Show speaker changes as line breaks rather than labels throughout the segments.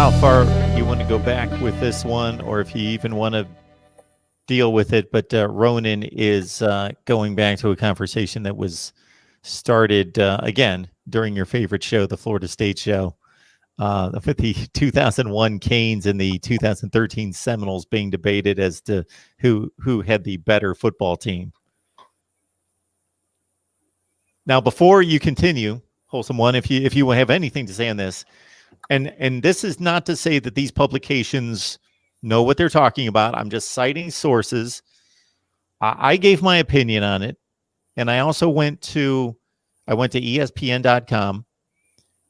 how far you want to go back with this one, or if you even want to deal with it. But Ronan is going back to a conversation that was started again during your favorite show, the Florida State Show, with the 2001 Canes and the 2013 Seminoles being debated as to who had the better football team. Now, before you continue, Wholesome One, if you have anything to say on this, and this is not to say that these publications know what they're talking about. I'm just citing sources. I gave my opinion on it, and I also went to ESPN.com.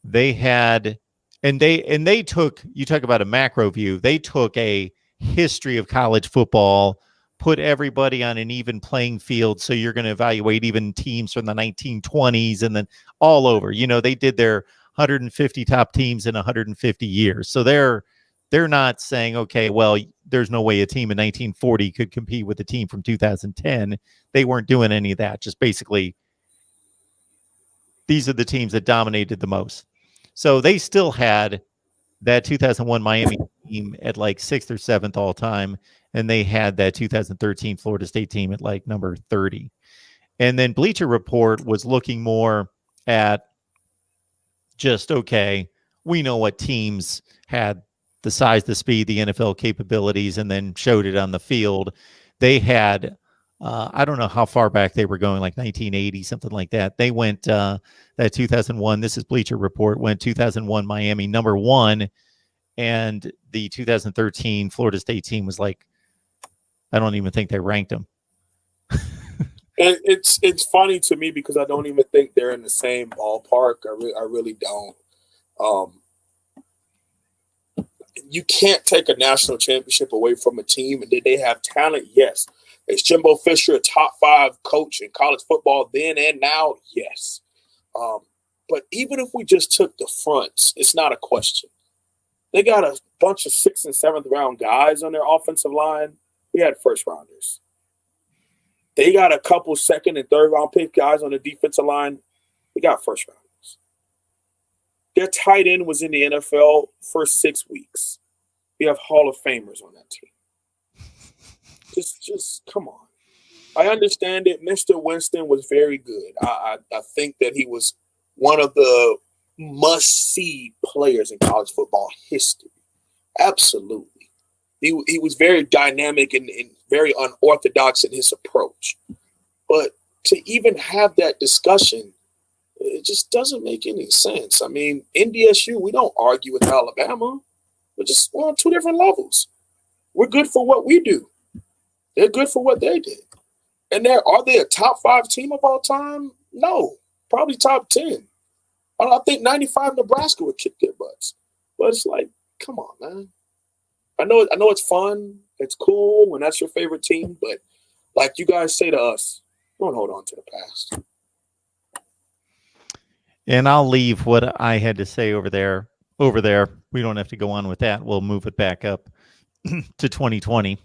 They had, and they took, you talk about a macro view. They took a history of college football, put everybody on an even playing field. So you're going to evaluate even teams from the 1920s and then all over. You know, they did their 150 top teams in 150 years. So they're not saying, okay, well, there's no way a team in 1940 could compete with a team from 2010. They weren't doing any of that. Just basically, these are the teams that dominated the most. So they still had that 2001 Miami team at like 6th or 7th all time. And they had that 2013 Florida State team at like number 30. And then Bleacher Report was looking more at just, okay, we know what teams had the size, the speed, the NFL capabilities, and then showed it on the field. They had, I don't know how far back they were going, like 1980, something like that. They went, that 2001, this is Bleacher Report, went 2001 Miami number 1, and the 2013 Florida State team was like, I don't even think they ranked them.
And it's funny to me because I don't even think they're in the same ballpark. I really don't. You can't take a national championship away from a team. And did they have talent? Yes. Is Jimbo Fisher a top 5 coach in college football then and now? Yes. But even if we just took the fronts, it's not a question. They got a bunch of 6th and 7th round guys on their offensive line. We had first rounders. They got a couple 2nd and 3rd round pick guys on the defensive line. We got first rounders. Their tight end was in the NFL for 6 weeks. We have Hall of Famers on that team. Just come on. I understand it. Mr. Winston was very good. I think that he was one of the must-see players in college football history. Absolutely. He was very dynamic and very unorthodox in his approach. But to even have that discussion, it just doesn't make any sense. I mean, NDSU, we don't argue with Alabama. We're on 2 different levels. We're good for what we do. They're good for what they did. And are they a top 5 team of all time? No, probably top 10. I think 95 Nebraska would kick their butts. But it's like, come on, man. I know it's fun. It's cool when that's your favorite team. But like you guys say to us, don't hold on to the past.
And I'll leave what I had to say over there. We don't have to go on with that. We'll move it back up to 2020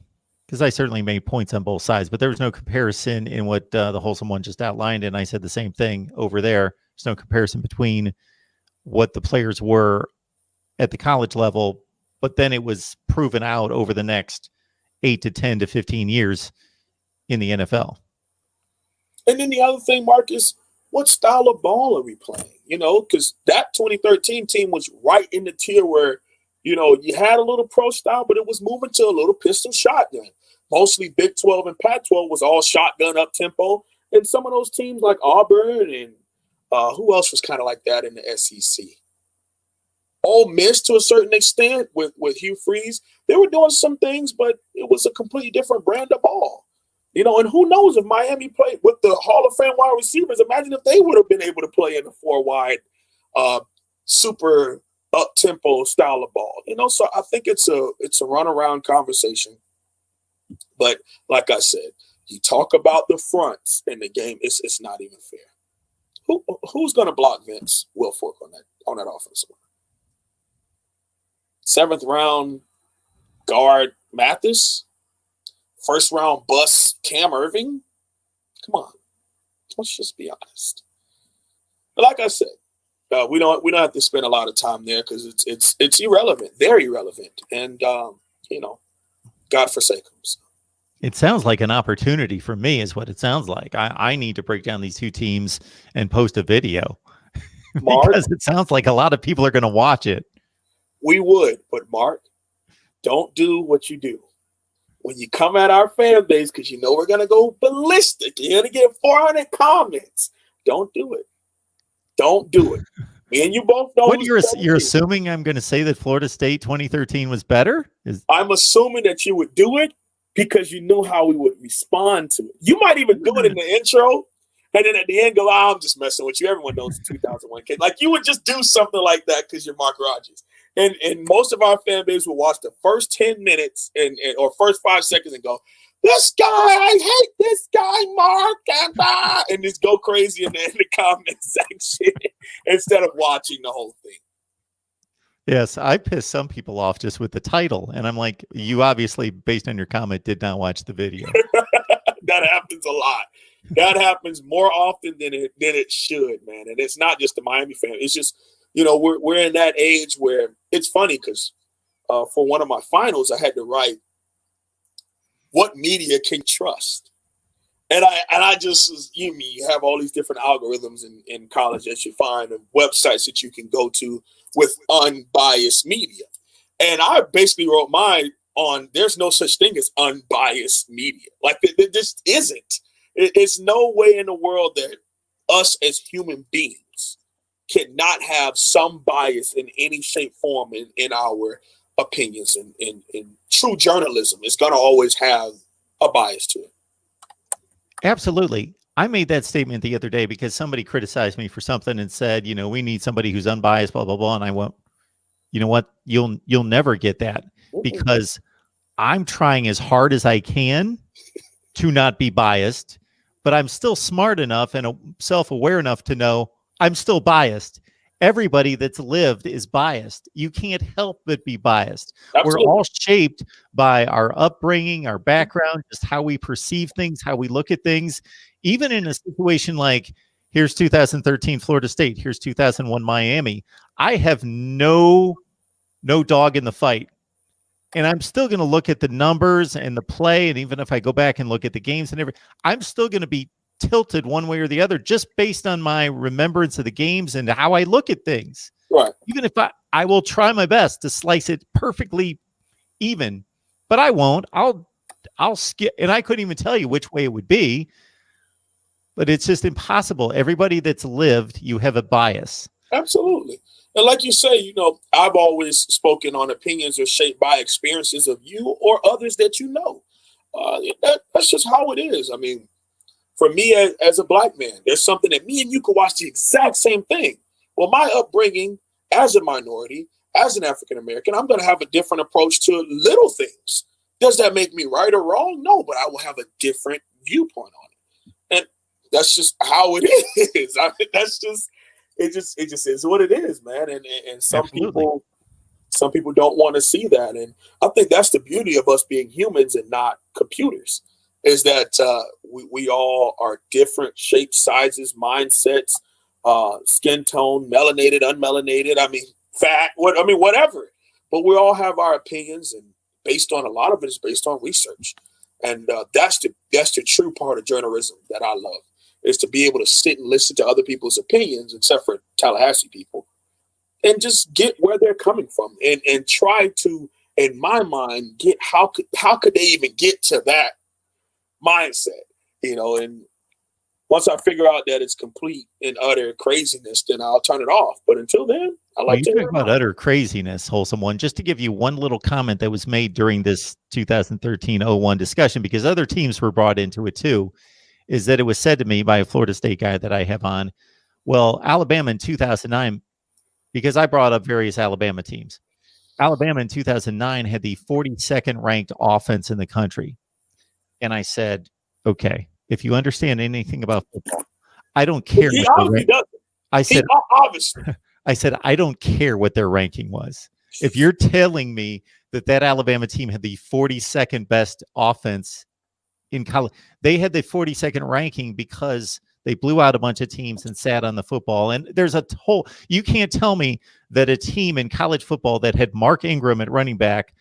because I certainly made points on both sides, but there was no comparison in what the Wholesome One just outlined. And I said the same thing over there. There's no comparison between what the players were at the college level, but then it was proven out over the next 8 to 10 to 15 years in the NFL.
And then the other thing, Marcus, what style of ball are we playing? You know, because that 2013 team was right in the tier where, you know, you had a little pro style, but it was moving to a little pistol shotgun. Mostly Big 12 and Pac-12 was all shotgun up tempo. And some of those teams like Auburn and who else was kind of like that in the SEC? Ole Miss to a certain extent with Hugh Freeze. They were doing some things, but it was a completely different brand of ball. You know, and who knows if Miami played with the Hall of Fame wide receivers. Imagine if they would have been able to play in the 4-wide, super up-tempo style of ball. You know, so I think it's a runaround conversation. But like I said, you talk about the fronts in the game, it's not even fair. Who's going to block Vince Wilfork on that offensive line? 7th round guard Mathis? 1st round bust Cam Irving? Come on. Let's just be honest. But like I said, We don't have to spend a lot of time there because it's irrelevant, very irrelevant, and God forsake them. So.
It sounds like an opportunity for me, is what it sounds like. I need to break down these two teams and post a video because it sounds like a lot of people are going to watch it.
We would, but Mark, don't do what you do. When you come at our fan base, because you know we're going to go ballistic, you're going to get 400 comments. Don't do it. Don't do it. Me and you both know.
What you're assuming I'm going to say that Florida State 2013 was better?
I'm assuming that you would do it because you knew how we would respond to it. You might even do it in the intro, and then at the end go, I'm just messing with you. Everyone knows the 2001 kid. Like, you would just do something like that because you're Mark Rogers. And most of our fan base will watch the first 10 minutes or first 5 seconds and go, this guy, I hate this guy, Mark, and just go crazy in the comment section instead of watching the whole thing.
Yes, I pissed some people off just with the title, and I'm like, you obviously, based on your comment, did not watch the video.
That happens a lot. That happens more often than it should, man. And it's not just the Miami fan. It's just, we're in that age where it's funny because for one of my finals, I had to write, what media can trust? And I just, you have all these different algorithms in college that you find and websites that you can go to with unbiased media. And I basically wrote mine on, there's no such thing as unbiased media. Like, it just isn't. It's no way in the world that us as human beings cannot have some bias in any shape, form in our opinions. And true journalism is going to always have a bias to it.
Absolutely. I made that statement the other day because somebody criticized me for something and said, we need somebody who's unbiased, blah, blah, blah. And I went, you know what? You'll never get that because I'm trying as hard as I can to not be biased, but I'm still smart enough and self-aware enough to know I'm still biased. Everybody that's lived is biased. You can't help but be biased. Absolutely. We're all shaped by our upbringing, our background, just how we perceive things, how we look at things. Even in a situation like, here's 2013 Florida State, here's 2001 Miami, I have no dog in the fight. And I'm still going to look at the numbers and the play. And even if I go back and look at the games and everything, I'm still going to be tilted one way or the other just based on my remembrance of the games and how I look at things.
Right.
Even if I will try my best to slice it perfectly even, but I won't. I'll skip, and I couldn't even tell you which way it would be, but it's just impossible. Everybody that's lived, you have a bias.
Absolutely. And like you say, I've always spoken on opinions are shaped by experiences of you or others that you know. That's just how it is. I mean, for me as a black man, there's something that me and you could watch the exact same thing. Well, my upbringing as a minority, as an African American, I'm going to have a different approach to little things. Does that make me right or wrong? No, but I will have a different viewpoint on it. And that's just how it is. I mean, it just is what it is, man. And some people don't want to see that. And I think that's the beauty of us being humans and not computers, is that we all are different shapes, sizes, mindsets, skin tone, melanated, unmelanated. I mean, fat, whatever. But we all have our opinions, and based on a lot of it is based on research. And that's the true part of journalism that I love, is to be able to sit and listen to other people's opinions, except for Tallahassee people, and just get where they're coming from and try to, in my mind, get how could they even get to that mindset, and once I figure out that it's complete and utter craziness, then I'll turn it off. But until then, I like to
talk about utter craziness, Wholesome One. Just to give you one little comment that was made during this 2013-01 discussion, because other teams were brought into it too, is that it was said to me by a Florida State guy that I have on, well, Alabama in 2009, because I brought up various Alabama teams. Alabama in 2009 had the 42nd ranked offense in the country. And I said, okay, if you understand anything about football, I don't care.
He obviously doesn't.
I said, I don't care what their ranking was. If you're telling me that Alabama team had the 42nd best offense in college, they had the 42nd ranking because They blew out a bunch of teams and sat on the football. And there's you can't tell me that a team in college football that had Mark Ingram at running back,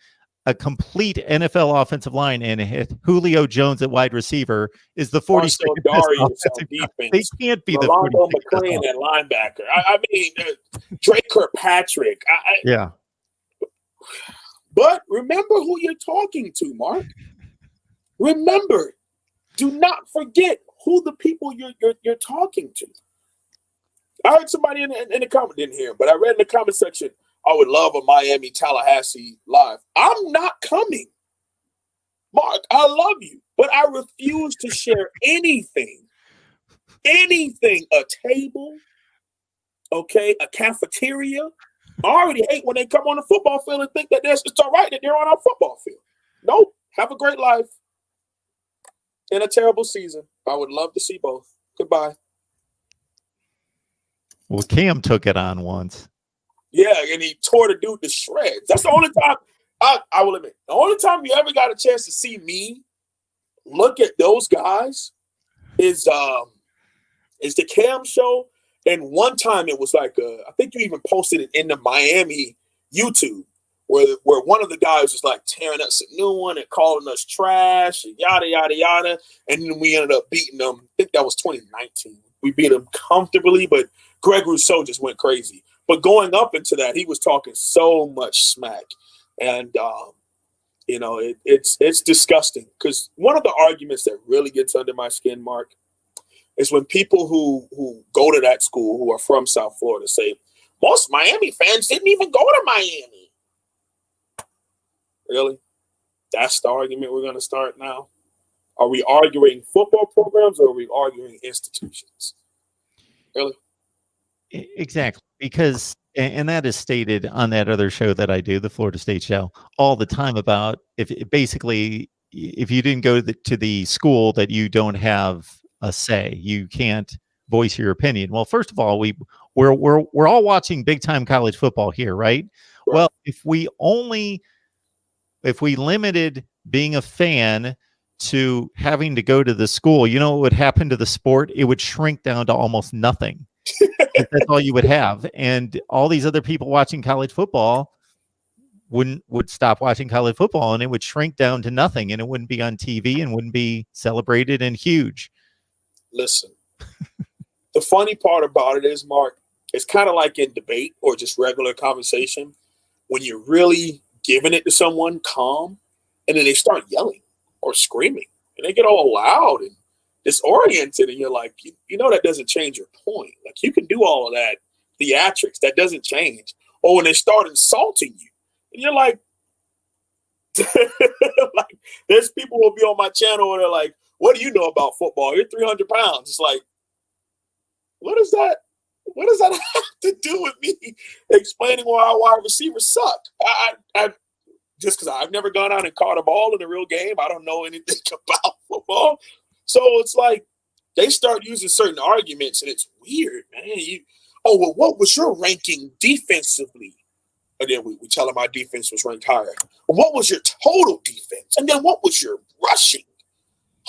a complete NFL offensive line, and Julio Jones at wide receiver is the 42nd best
Darius on
offensive.
defense.
They can't be the
Rolando
42nd
McClain at linebacker. I mean, Drake Kirkpatrick.
Yeah.
But remember who you're talking to, Mark. Remember, do not forget who the people you're talking to. I heard somebody in the comment, didn't hear him, but I read in the comment section, I would love a Miami Tallahassee live. I'm not coming. Mark, I love you, but I refuse to share anything, a table, okay, a cafeteria. I already hate when they come on the football field and think that it's all right that they're on our football field. Nope. Have a great life and a terrible season. I would love to see both. Goodbye.
Well, Cam took it on once.
Yeah, and he tore the dude to shreds. That's the only time I will admit. The only time you ever got a chance to see me look at those guys is the Cam show. And one time it was like I think you even posted it in the Miami YouTube where one of the guys was like tearing us a new one and calling us trash and yada yada yada. And then we ended up beating them. I think that was 2019. We beat them comfortably, but Greg Rousseau just went crazy. But going up into that, he was talking so much smack. And, it's disgusting because one of the arguments that really gets under my skin, Mark, is when people who go to that school who are from South Florida say, most Miami fans didn't even go to Miami. Really? That's the argument we're going to start now? Are we arguing football programs or are we arguing institutions? Really?
Exactly, because and that is stated on that other show that I do, the Florida State Show, all the time about if you didn't go to the school that you don't have a say, you can't voice your opinion. Well, first of all, we're all watching big time college football here, right? Well, if we limited being a fan to having to go to the school, you know what would happen to the sport? It would shrink down to almost nothing. That's all you would have. And all these other people watching college football would stop watching college football and it would shrink down to nothing and it wouldn't be on TV and wouldn't be celebrated and huge.
Listen, the funny part about it is, Mark, it's kind of like in debate or just regular conversation when you're really giving it to someone calm and then they start yelling or screaming and they get all loud and disoriented and you're like, that doesn't change your point. Like you can do all of that theatrics, that doesn't change. Or when they start insulting you and you're like, like there's people who will be on my channel and they're like, what do you know about football? You're 300 pounds. It's like, what does that have to do with me explaining why our wide receivers suck? I just because I've never gone out and caught a ball in a real game, I don't know anything about football. So it's like they start using certain arguments, and it's weird, man. What was your ranking defensively? And then we tell them our defense was ranked higher. What was your total defense? And then what was your rushing?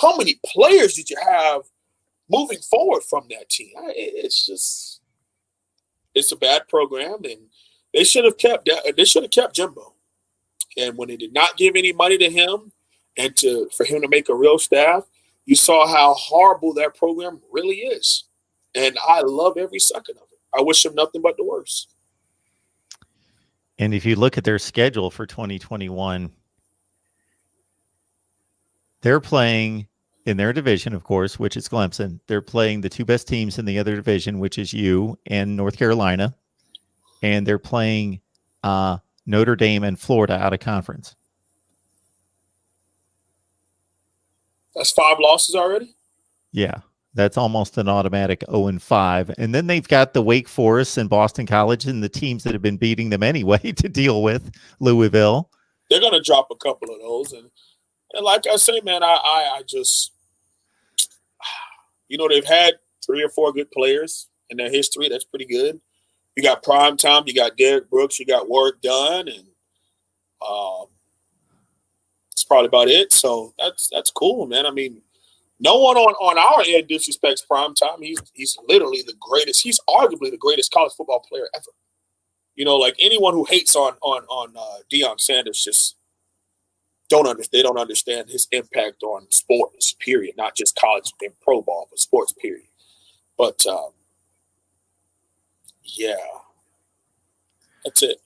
How many players did you have moving forward from that team? It's a bad program, and they should have kept Jimbo. And when they did not give any money to him, and for him to make a real staff, you saw how horrible that program really is. And I love every second of it. I wish them nothing but the worst.
And if you look at their schedule for 2021, they're playing in their division, of course, which is Clemson. They're playing the two best teams in the other division, which is you and North Carolina. And they're playing Notre Dame and Florida out of conference.
That's 5 losses already?
Yeah, that's almost an automatic 0-5. And then they've got the Wake Forest and Boston College and the teams that have been beating them anyway to deal with. Louisville.
They're going to drop a couple of those. And like I say, man, I just, they've had 3 or 4 good players in their history. That's pretty good. You got Prime Time, you got Derek Brooks, you got Work Done, and that's probably about it. So that's cool, man. I mean, No one on our end disrespects primetime. He's literally the greatest. He's arguably the greatest college football player ever. You know, like anyone who hates on Deion Sanders just they don't understand his impact on sports, period, not just college and pro ball, but sports, period. But yeah, that's it.